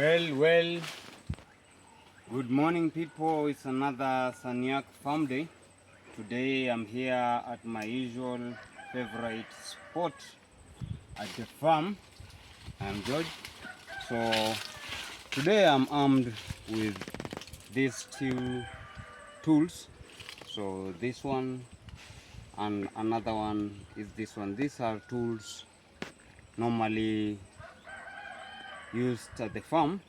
Well, good morning people. It's another Saniac farm day. Today I'm here at my usual favorite spot at the farm. I'm George. So today I'm armed with these two tools. So this one and another one is this one. These are tools normally used at the farm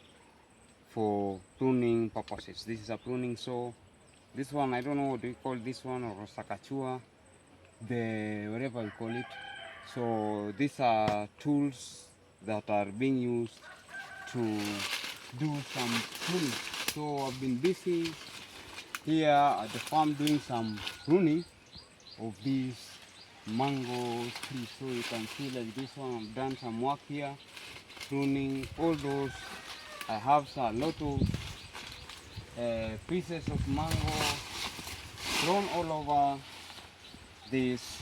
for pruning purposes. This is a pruning saw. This one, I don't know what do you call this one, or sakachua, whatever you call it. So these are tools that are being used to do some pruning. So I've been busy here at the farm doing some pruning of these mango trees. So you can see like this one, I've done some work here, pruning all those. I have a lot of pieces of mango thrown all over this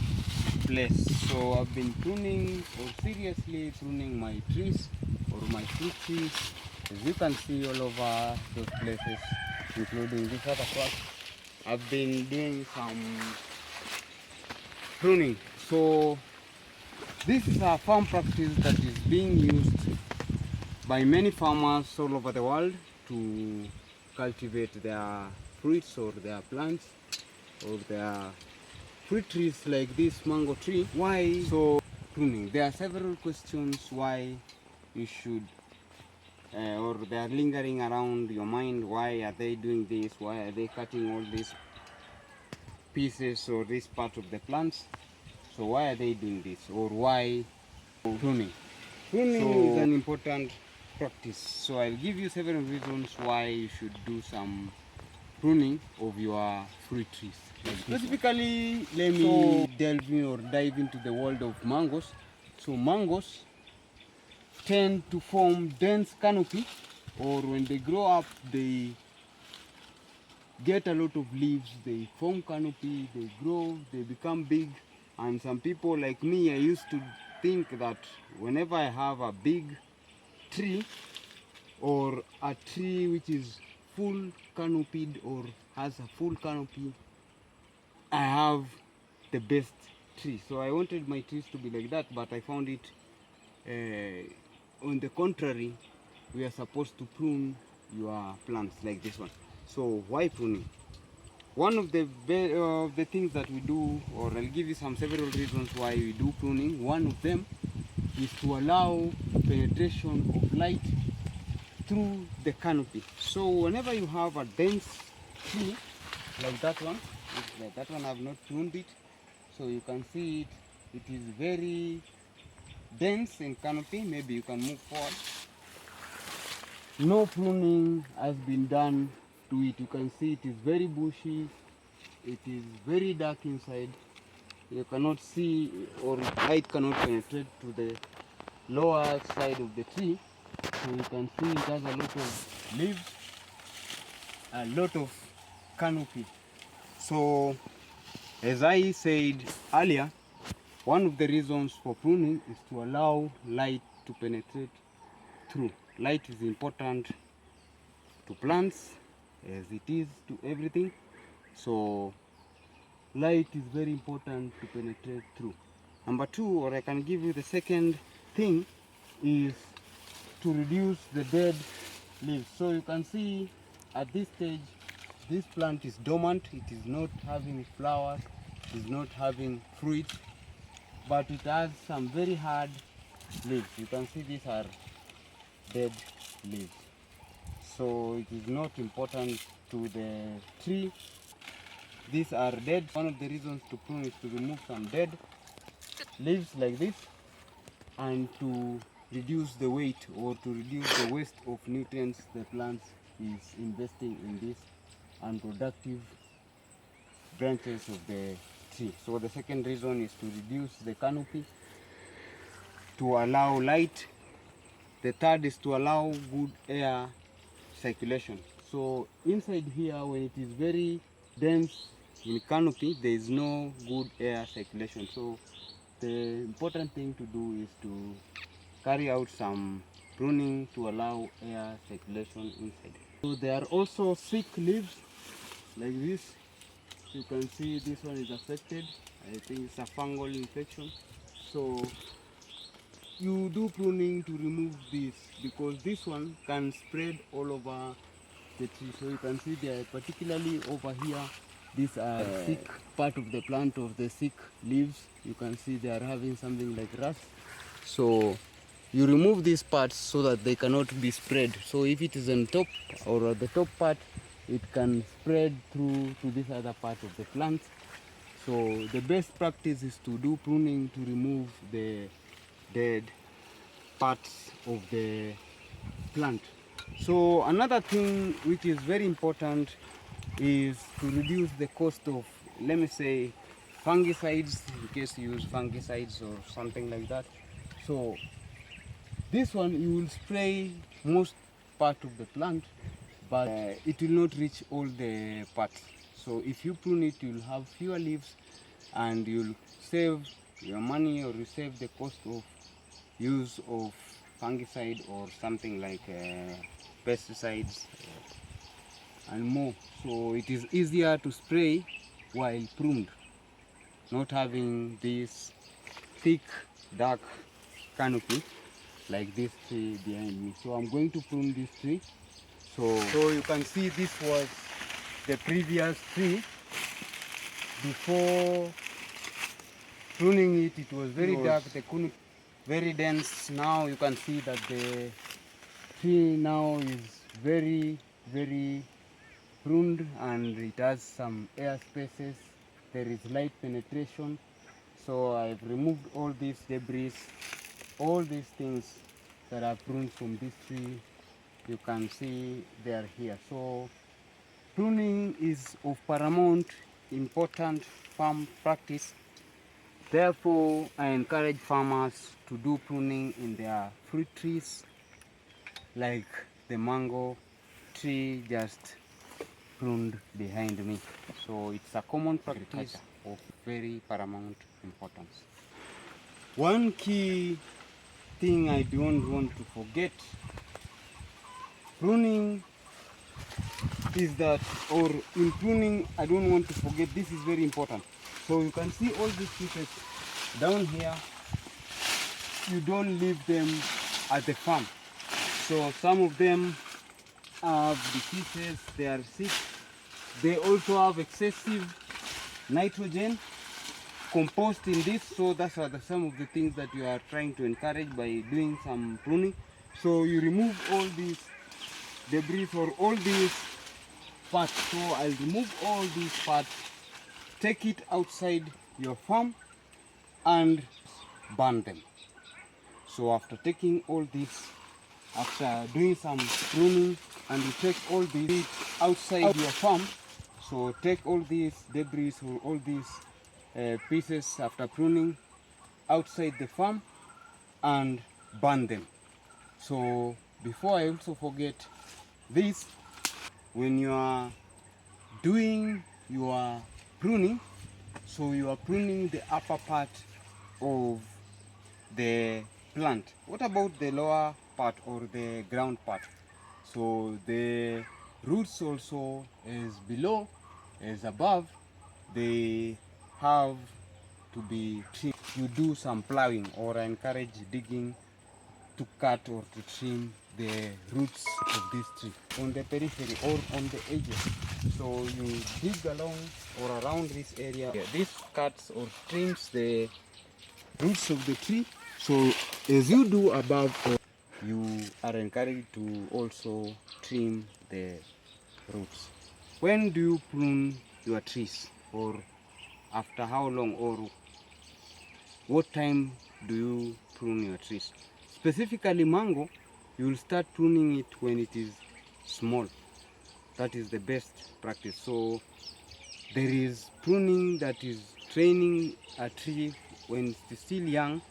place. So I've been pruning, or seriously pruning my trees or my fruit trees, as you can see all over those places, including this other part. I've been doing some pruning. So this is a farm practice that is being used by many farmers all over the world to cultivate their fruits or their plants or their fruit trees like this mango tree. Why so pruning? There are several questions why you should or they are lingering around your mind. Why are they doing this? Why are they cutting all these pieces or this part of the plants? So why are they doing this, or why pruning? Pruning is an important practice. So I'll give you several reasons why you should do some pruning of your fruit trees. Specifically, let me delve in or dive into the world of mangoes. So mangoes tend to form dense canopy, or when they grow up, they get a lot of leaves, they form canopy, they grow, they become big. And some people like me, I used to think that whenever I have a big tree or a tree which is full canopied or has a full canopy, I have the best tree. So I wanted my trees to be like that, but I found it on the contrary. We are supposed to prune your plants like this one. So why pruning? One of the things that we do, or I'll give you several reasons why we do pruning. One of them is to allow penetration of light through the canopy. So whenever you have a dense tree like that one, I have not pruned it, so you can see it. It is very dense in canopy. Maybe you can move forward. No pruning has been done to it. You can see it is very bushy. It is very dark inside. You cannot see, or light cannot penetrate to the lower side of the tree. So you can see it has a lot of leaves, a lot of canopy. So as I said earlier, one of the reasons for pruning is to allow light to penetrate through. Light is important to plants as it is to everything. So light is very important to penetrate through. Number two, or I can give you the second thing, is to reduce the dead leaves. So you can see at this stage, this plant is dormant. It is not having flowers, it is not having fruit, but it has some very hard leaves. You can see these are dead leaves. So it is not important to the tree. These are dead. One of the reasons to prune is to remove some dead leaves like this, and to reduce the weight or to reduce the waste of nutrients the plant is investing in these unproductive branches of the tree. So the second reason is to reduce the canopy, to allow light. The third is to allow good air circulation. So inside here, when it is very dense in canopy, there is no good air circulation. So the important thing to do is to carry out some pruning to allow air circulation inside. So there are also sick leaves like this. You can see this one is affected. I think it's a fungal infection. So you do pruning to remove this, because this one can spread all over the tree. So you can see they are particularly over here. These are sick part of the plant of the sick leaves. You can see they are having something like rust. So you remove these parts so that they cannot be spread. So if it is on top or at the top part, it can spread through to this other part of the plant. So the best practice is to do pruning to remove the dead parts of the plant. So another thing which is very important is to reduce the cost of, let me say, fungicides, in case you use fungicides or something like that. So this one you will spray most part of the plant, but it will not reach all the parts. So if you prune it, you'll have fewer leaves and you'll save your money, or you save the cost of use of fungicide or something like pesticides and more. So it is easier to spray while pruned, not having this thick dark canopy like this tree behind me. So I'm going to prune this tree. So you can see this was the previous tree. Before pruning it, it was very dark, the canopy very dense. Now you can see that the tree now is very pruned and it has some air spaces. There is light penetration. So I've removed all these debris, all these things that are pruned from this tree. You can see they are here. So pruning is of paramount important farm practice. Therefore, I encourage farmers to do pruning in their fruit trees, like the mango tree just pruned behind me. So it's a common practice of very paramount importance. One key thing I don't want to forget, pruning is that, or in pruning, I don't want to forget, this is very important. So you can see all these pieces down here, you don't leave them at the farm. So some of them have diseases, they are sick. They also have excessive nitrogen compost in this. So that's some of the things that you are trying to encourage by doing some pruning. So you remove all these debris or all these parts. So I'll remove all these parts, take it outside your farm and burn them. So after taking all this, after doing some pruning, and you take all these outside your farm, so take all these debris or all these pieces after pruning outside the farm and burn them. So before I also forget this, when you are doing your pruning, so you are pruning the upper part of the plant. What about the lower part or the ground part? So the roots also is below, is above, they have to be trimmed. You do some plowing, or I encourage digging to cut or to trim the roots of this tree on the periphery or on the edges. So you dig along or around this area. This cuts or trims the roots of the tree. So as you do above, you are encouraged to also trim the roots. When do you prune your trees, or after how long, or what time do you prune your trees? Specifically mango, you will start pruning it when it is small. That is the best practice. So there is pruning that is training a tree when it's still young.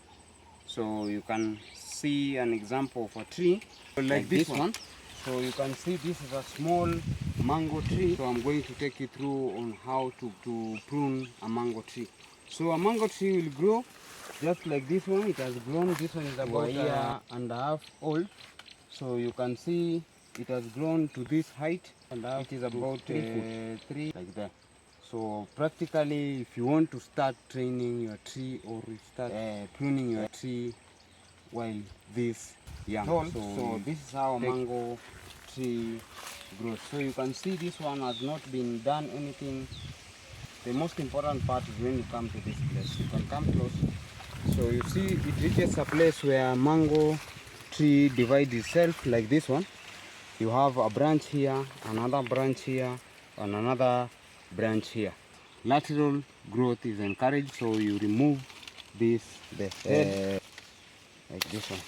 So you can see an example of a tree like this one. So you can see this is a small mango tree. So I'm going to take you through on how to prune a mango tree. So a mango tree will grow just like this one. It has grown. This one is about a year and a half old. So you can see it has grown to this height, and it is about 3 like that. So practically, if you want to start training your tree or start pruning your tree while this young, so this is how a mango tree grows. So you can see this one has not been done anything. The most important part is when you come to this place. You can come close. So you see it reaches a place where mango tree divides itself like this one. You have a branch here, another branch here, and another branch here. Lateral growth is encouraged, so you remove this, the head, like this one.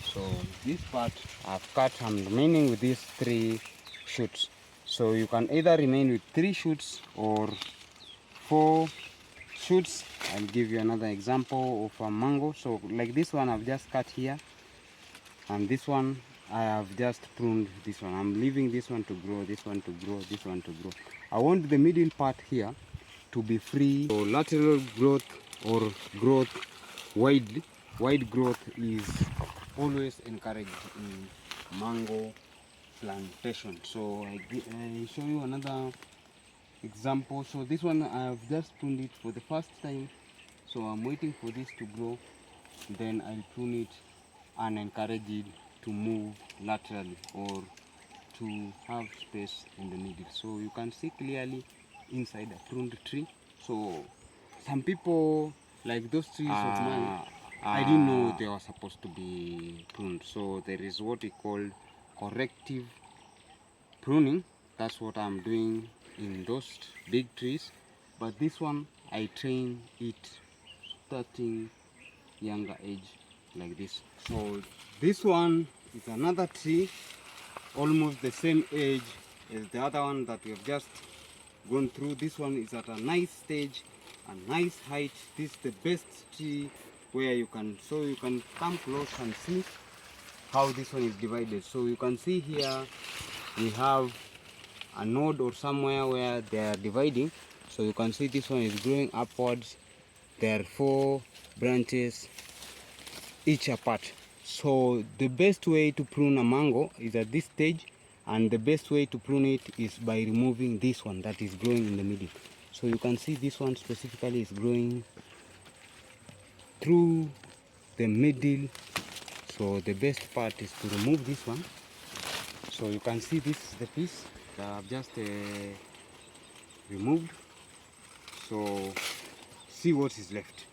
So this part I've cut, I'm remaining with these 3 shoots. So you can either remain with 3 shoots or 4 shoots. I'll give you another example of a mango. So like this one I've just cut here, and this one I have just pruned this one. I'm leaving this one to grow, this one to grow, this one to grow. I want the middle part here to be free. So lateral growth or growth wide growth is always encouraged in mango plantation. So I show you another example. So this one I have just pruned it for the first time. So I'm waiting for this to grow, then I'll prune it and encourage it to move laterally or to have space in the middle. So you can see clearly inside a pruned tree. So some people, like those trees of mine, I didn't know they were supposed to be pruned. So there is what we call corrective pruning. That's what I'm doing in those big trees. But this one I train it starting younger age like this. So this one is another tree almost the same age as the other one that we have just gone through. This one is at a nice stage, a nice height. This is the best tree where you can come close and see how this one is divided. So you can see here we have a node or somewhere where they are dividing. So you can see this one is growing upwards. There are 4 branches each apart. So the best way to prune a mango is at this stage, and the best way to prune it is by removing this one that is growing in the middle. So you can see this one specifically is growing through the middle. So the best part is to remove this one. So you can see this is the piece that I've just removed. So see what is left.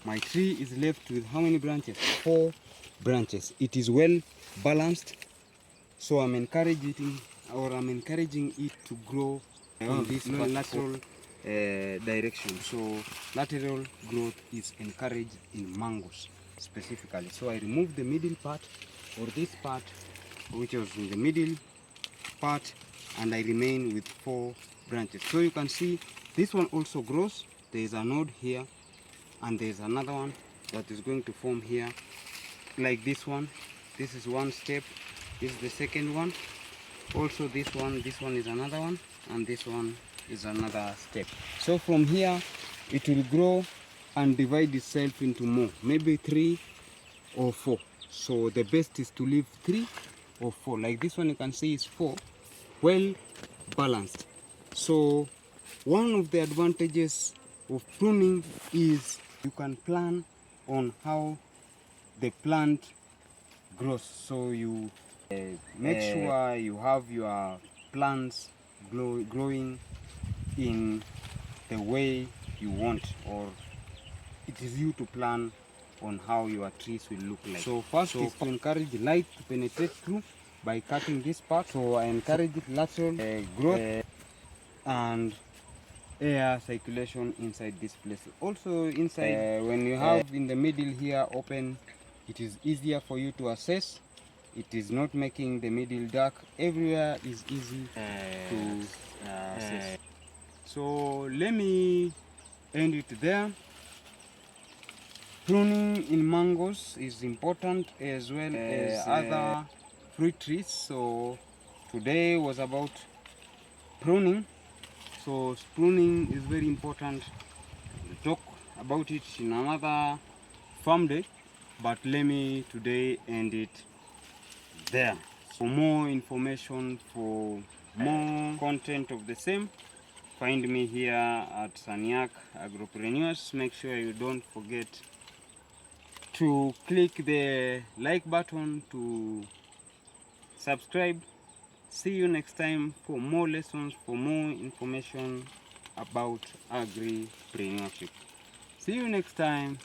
My tree is left with how many branches? 4 branches. It is well balanced. So I'm encouraging it to grow in this lateral direction. So lateral growth is encouraged in mangoes specifically. So I remove the middle part, or this part which was in the middle part, and I remain with 4 branches. So you can see this one also grows. There is a node here, and there's another one that is going to form here like this one. This is one step, this is the second one. Also this one is another one, and this one is another step. So from here it will grow and divide itself into more, maybe 3 or 4. So the best is to leave 3 or 4. Like this one you can see is 4, well balanced. So one of the advantages of pruning is you can plan on how the plant grows. So you make sure you have your plants growing in the way you want, or it is you to plan on how your trees will look like. So first is to encourage light to penetrate through by cutting this part. So I encourage lateral growth and air circulation inside this place. Also inside, when you have in the middle here open, it is easier for you to assess. It is not making the middle dark. Everywhere is easy to assess. So let me end it there. Pruning in mangoes is important as well as other fruit trees. So today was about pruning. So pruning is very important. We'll talk about it in another farm day, but let me today end it there. For more information, for more content of the same, find me here at Saniac Agropreneurs. Make sure you don't forget to click the like button, to subscribe. See you next time for more lessons, for more information about agripreneurship. See you next time.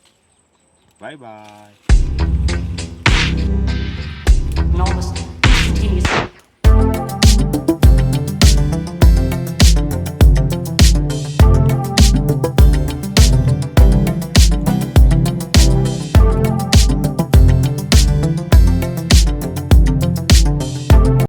Bye bye.